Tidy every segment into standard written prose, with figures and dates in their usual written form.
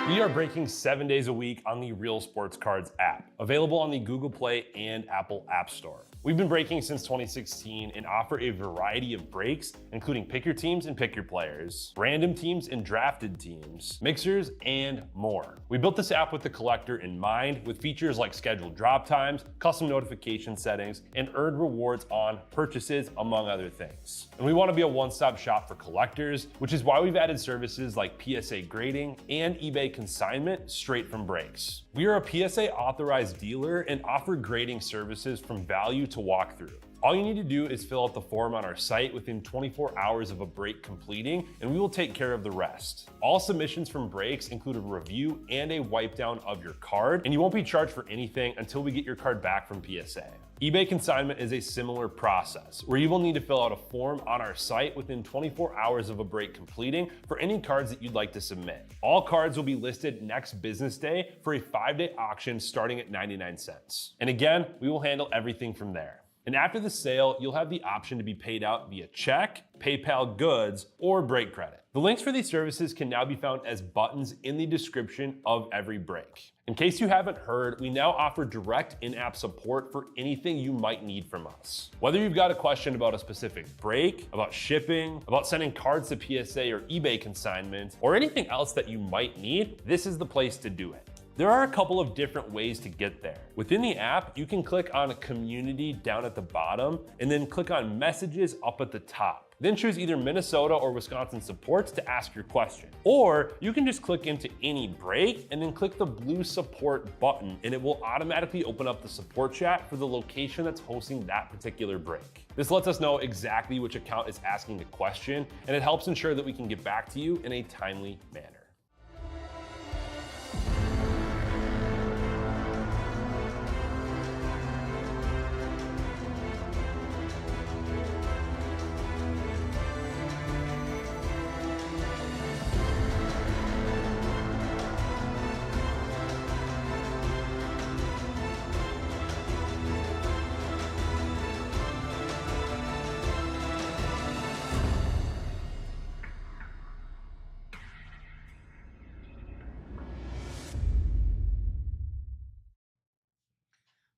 We are breaking 7 days a week on the Real Sports Cards app, available on the Google Play and Apple App Store. We've been breaking since 2016 and offer a variety of breaks, including pick your teams and pick your players, random teams and drafted teams, mixers, and more. We built this app with the collector in mind, with features like scheduled drop times, custom notification settings, and earned rewards on purchases, among other things. And we want to be a one-stop shop for collectors, which is why we've added services like PSA grading and eBay consignment straight from breaks. We are a PSA authorized dealer and offer grading services from value to walkthrough. All you need to do is fill out the form on our site within 24 hours of a break completing, and we will take care of the rest. All submissions from breaks include a review and a wipe down of your card, and you won't be charged for anything until we get your card back from PSA. eBay consignment is a similar process, where you will need to fill out a form on our site within 24 hours of a break completing for any cards that you'd like to submit. All cards will be listed next business day for a 5-day auction starting at 99 cents. And again, we will handle everything from there. And after the sale, you'll have the option to be paid out via check, PayPal goods, or break credit. The links for these services can now be found as buttons in the description of every break. In case you haven't heard, we now offer direct in-app support for anything you might need from us. Whether you've got a question about a specific break, about shipping, about sending cards to PSA or eBay consignment, or anything else that you might need, this is the place to do it. There are a couple of different ways to get there. Within the app, you can click on Community down at the bottom and then click on Messages up at the top. Then choose either Minnesota or Wisconsin supports to ask your question. Or you can just click into any break and then click the blue support button, and it will automatically open up the support chat for the location that's hosting that particular break. This lets us know exactly which account is asking the question, and it helps ensure that we can get back to you in a timely manner.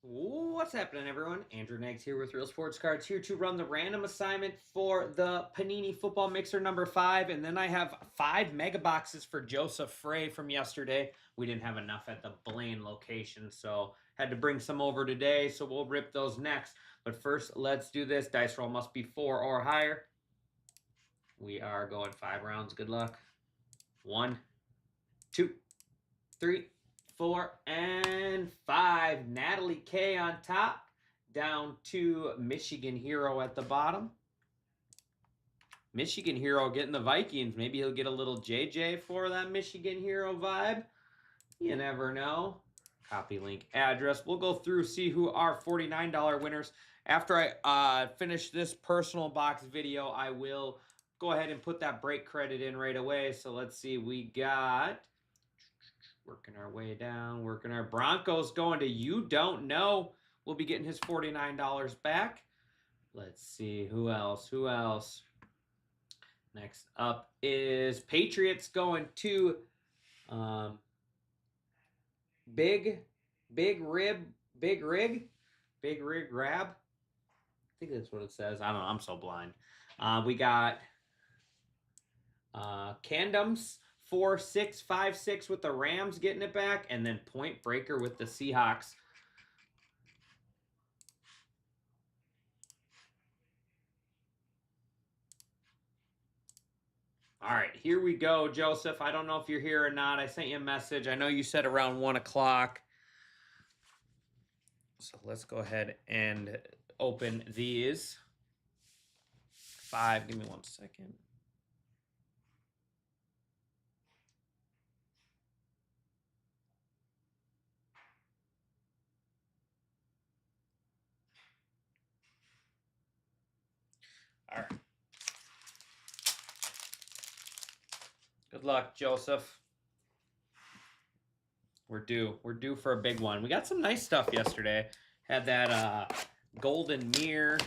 What's happening, everyone? Andrew Nags here with Real Sports Cards, here to run the random assignment for the Panini Football Mixer number 5. And then I have 5 mega boxes for Joseph Frey from yesterday. We didn't have enough at the Blaine location, so had to bring some over today. So we'll rip those next. But first, let's do this. Dice roll must be 4 or higher. We are going 5 rounds. Good luck. 1, 2, 3, 4, and 5. Natalie K on top, down to Michigan Hero at the bottom. Michigan Hero getting the Vikings. Maybe he'll get a little JJ for that Michigan Hero vibe. You never know. Copy link address. We'll go through, see who are $49 winners. After I finish this personal box video, I will go ahead and put that break credit in right away. So let's see, we got... working our way down, working our Broncos going to You Don't Know. We'll be getting his $49 back. Let's see, who else? Next up is Patriots going to Big Rig Rab. I think that's what it says. I don't know. I'm so blind. We got Candums 4-6-5-6 with the Rams getting it back, and then Point Breaker with the Seahawks. All right, here we go, Joseph. I don't know if you're here or not. I sent you a message. I know you said around 1 o'clock. So let's go ahead and open these. 5, give me 1 second. All right. Good luck, Joseph. We're due for a big one. We got some nice stuff yesterday. Had that golden mirror.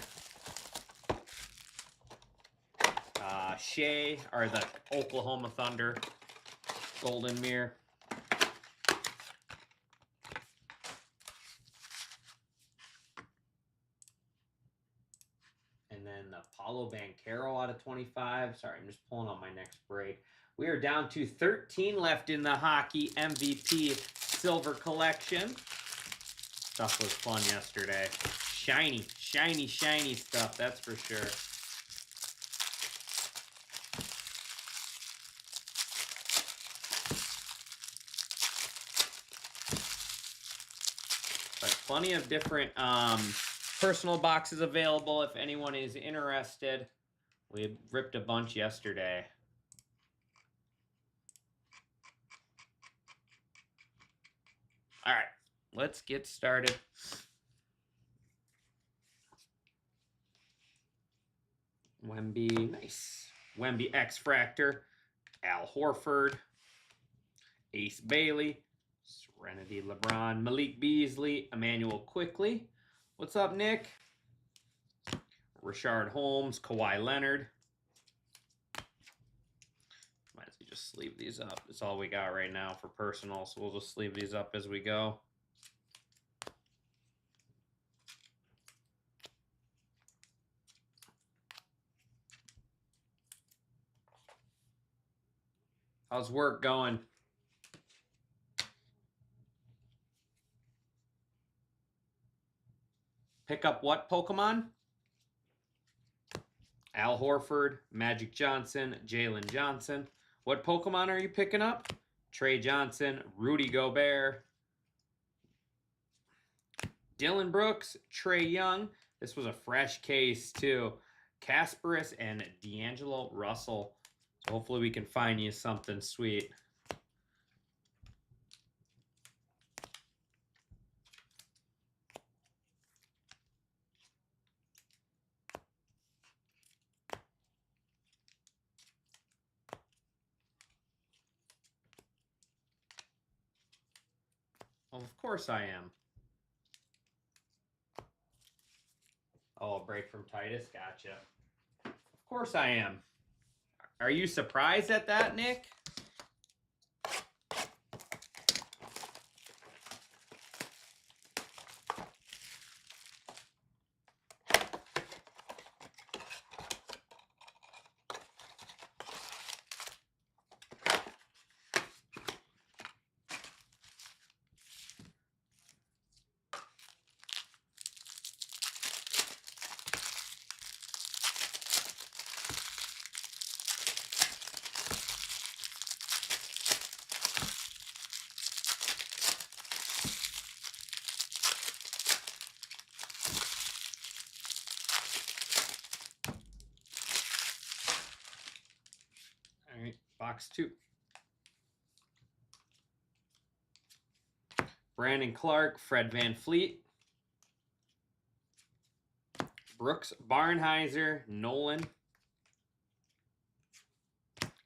Shea, or the Oklahoma Thunder golden mirror. then the Paulo Banchero out of 25. Sorry, I'm just pulling on my next break. We are down to 13 left in the hockey MVP Silver Collection. Stuff was fun yesterday. Shiny, shiny, shiny stuff, that's for sure. But plenty of different personal boxes available if anyone is interested. We ripped a bunch yesterday. All right, let's get started. Wemby, nice. Wemby X-Fractor, Al Horford, Ace Bailey, Serenity LeBron, Malik Beasley, Emmanuel Quickly. What's up, Nick? Rashard Holmes, Kawhi Leonard. Might as well just sleeve these up. That's all we got right now for personal, so we'll just sleeve these up as we go. How's work going? Pick up what Pokemon? Al Horford, Magic Johnson, Jalen Johnson. What Pokemon are you picking up? Trey Johnson, Rudy Gobert, Dylan Brooks, Trey Young. This was a fresh case too. Kasparis and D'Angelo Russell. So hopefully we can find you something sweet. Well, of course I am. Oh, a break from Titus? Gotcha. Of course I am. Are you surprised at that, Nick? All right, box 2. Brandon Clark, Fred VanVleet, Brooks Barnhizer, Nolan,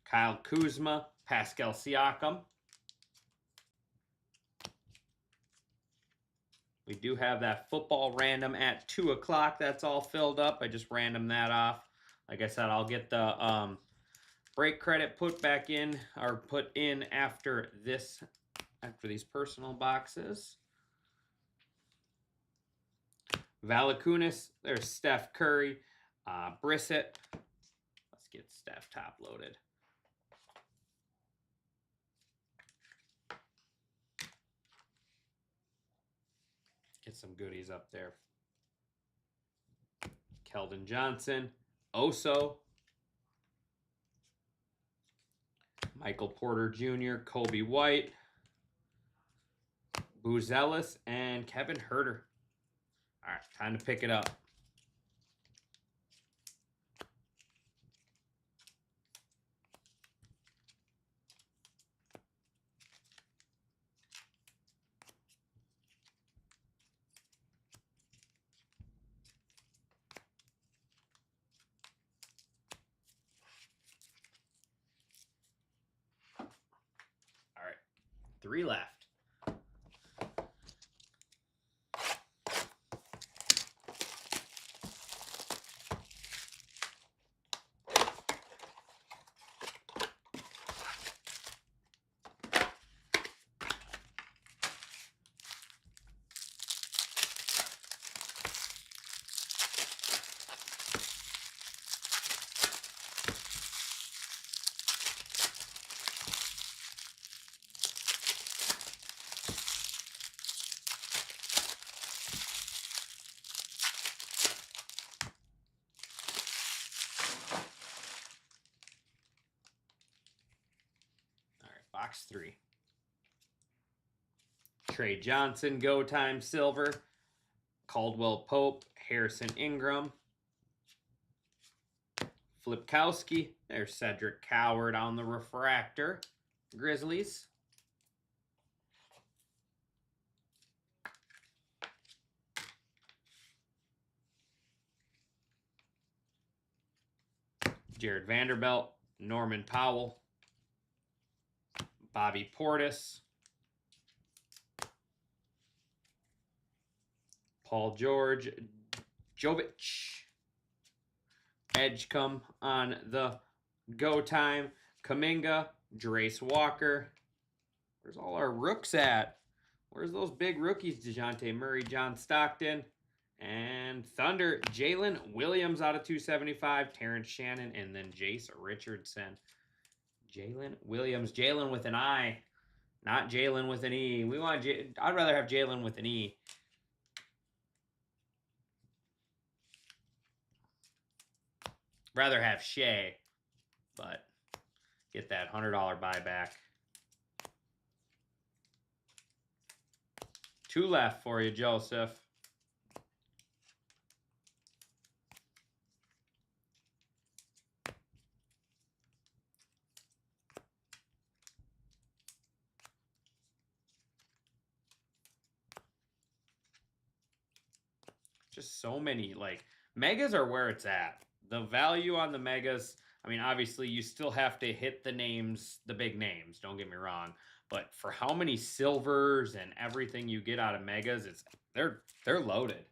Kyle Kuzma, Pascal Siakam. We do have that football random at 2 o'clock. That's all filled up. I just random that off. Like I said, I'll get the break credit put back in, or put in after this, after these personal boxes. Valakunas, there's Steph Curry, Brissett. Let's get Steph top loaded. Get some goodies up there. Keldon Johnson, Oso, Michael Porter Jr., Kobe White, Booz Ellis, and Kevin Huerter. All right, time to pick it up. All right, 3 left. box 3. Trey Johnson, Go Time Silver. Caldwell Pope, Harrison Ingram. Flipkowski, there's Cedric Coward on the refractor. Grizzlies. Jared Vanderbilt, Norman Powell, Bobby Portis, Paul George, Jovic, Edgecombe on the Go Time, Kuminga, Drace Walker. Where's all our rooks at? Where's those big rookies? DeJounte Murray, John Stockton, and Thunder, Jalen Williams out of 275, Terrence Shannon, and then Jace Richardson. Jalen Williams, Jalen with an I, not Jalen with an E. I'd rather have Jalen with an E. Rather have Shea, but get that $100 buyback. 2 left for you, Joseph. Just so many, like, megas are where it's at. The value on the megas, I mean, obviously you still have to hit the names, the big names, don't get me wrong. But for how many silvers and everything you get out of megas, they're loaded.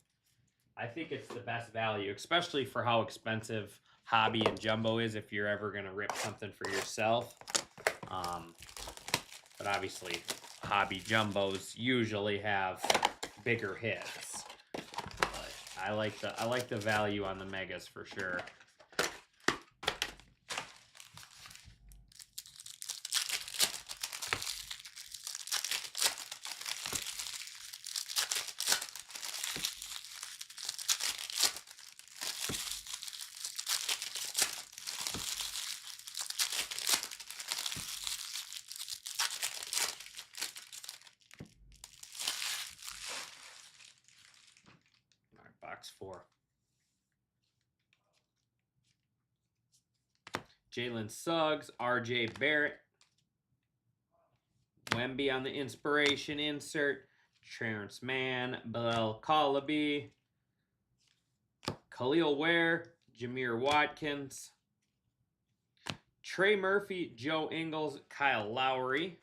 I think it's the best value, especially for how expensive hobby and jumbo is if you're ever going to rip something for yourself. But obviously hobby jumbos usually have bigger hits. But I like the value on the megas for sure. Box 4. Jalen Suggs, RJ Barrett, Wemby on the inspiration insert, Terrence Mann, Bilal Calabi, Khalil Ware, Jameer Watkins, Trey Murphy, Joe Ingles, Kyle Lowry,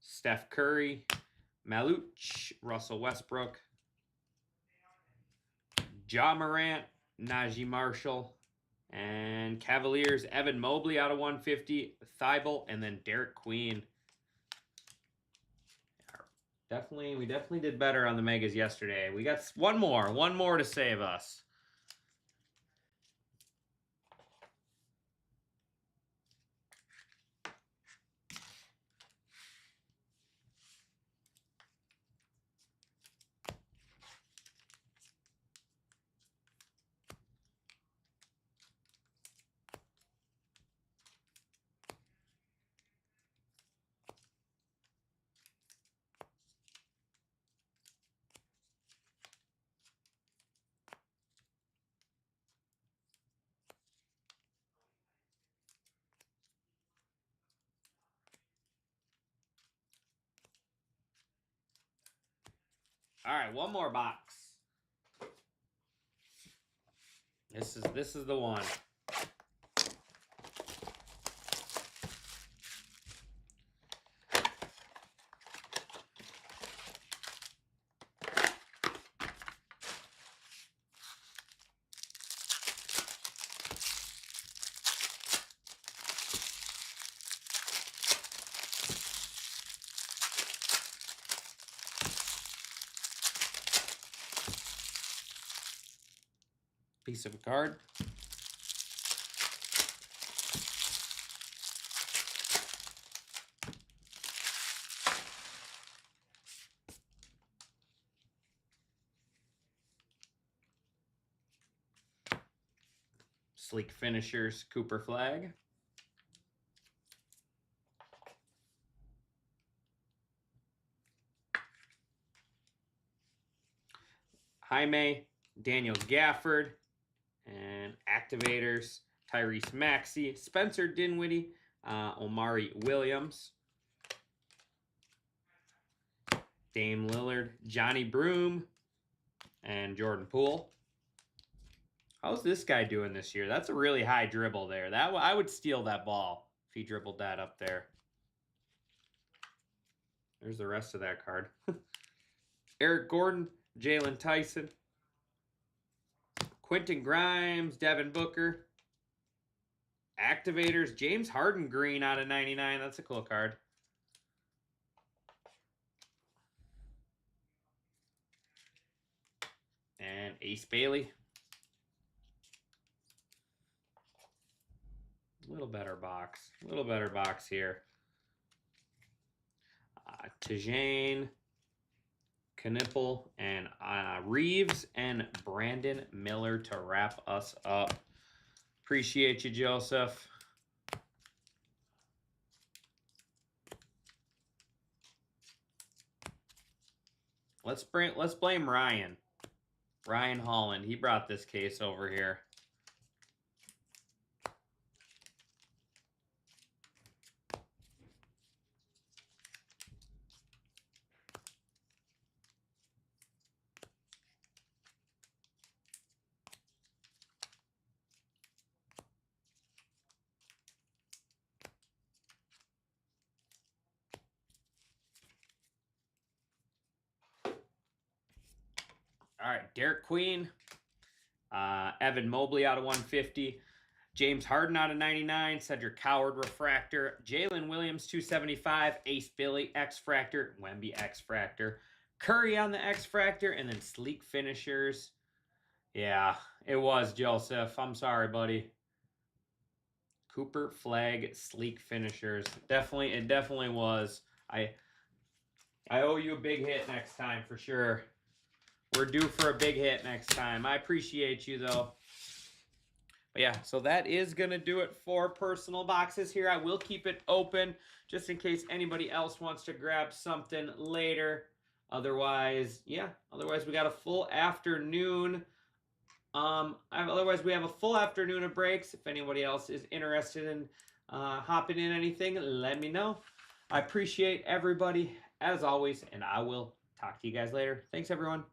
Steph Curry, Maluch, Russell Westbrook, Ja Morant, Najee Marshall, and Cavaliers, Evan Mobley out of 150, Thibault, and then Derek Queen. We definitely did better on the megas yesterday. We got one more to save us. All right, one more box. This is the one. Piece of a card. Sleek Finishers, Cooper Flag. Jaime, Daniel Gafford, and Activators, Tyrese Maxey, Spencer Dinwiddie, Omari Williams, Dame Lillard, Johnny Broom, and Jordan Poole. How's this guy doing this year? That's a really high dribble there. I would steal that ball if he dribbled that up there. There's the rest of that card. Eric Gordon, Jalen Tyson, Quentin Grimes, Devin Booker, Activators, James Harden green out of 99. That's a cool card. And Ace Bailey. A little better box. A little better box here. Tajane, Knipple, and Reeves, and Brandon Miller to wrap us up. Appreciate you, Joseph. Let's blame Ryan. Ryan Holland. He brought this case over here. All right, Derek Queen, Evan Mobley out of 150, James Harden out of 99, Cedric Howard refractor, Jalen Williams 275, Ace Billy X-Fractor, Wemby X-Fractor, Curry on the X-Fractor, and then Sleek Finishers. Yeah, it was Joseph. I'm sorry, buddy. Cooper Flag Sleek Finishers. It definitely was. I owe you a big hit next time for sure. We're due for a big hit next time. I appreciate you, though. But yeah, so that is going to do it for personal boxes here. I will keep it open just in case anybody else wants to grab something later. Otherwise, yeah. Otherwise, we got a full afternoon. Otherwise, we have a full afternoon of breaks. If anybody else is interested in hopping in anything, let me know. I appreciate everybody, as always, and I will talk to you guys later. Thanks, everyone.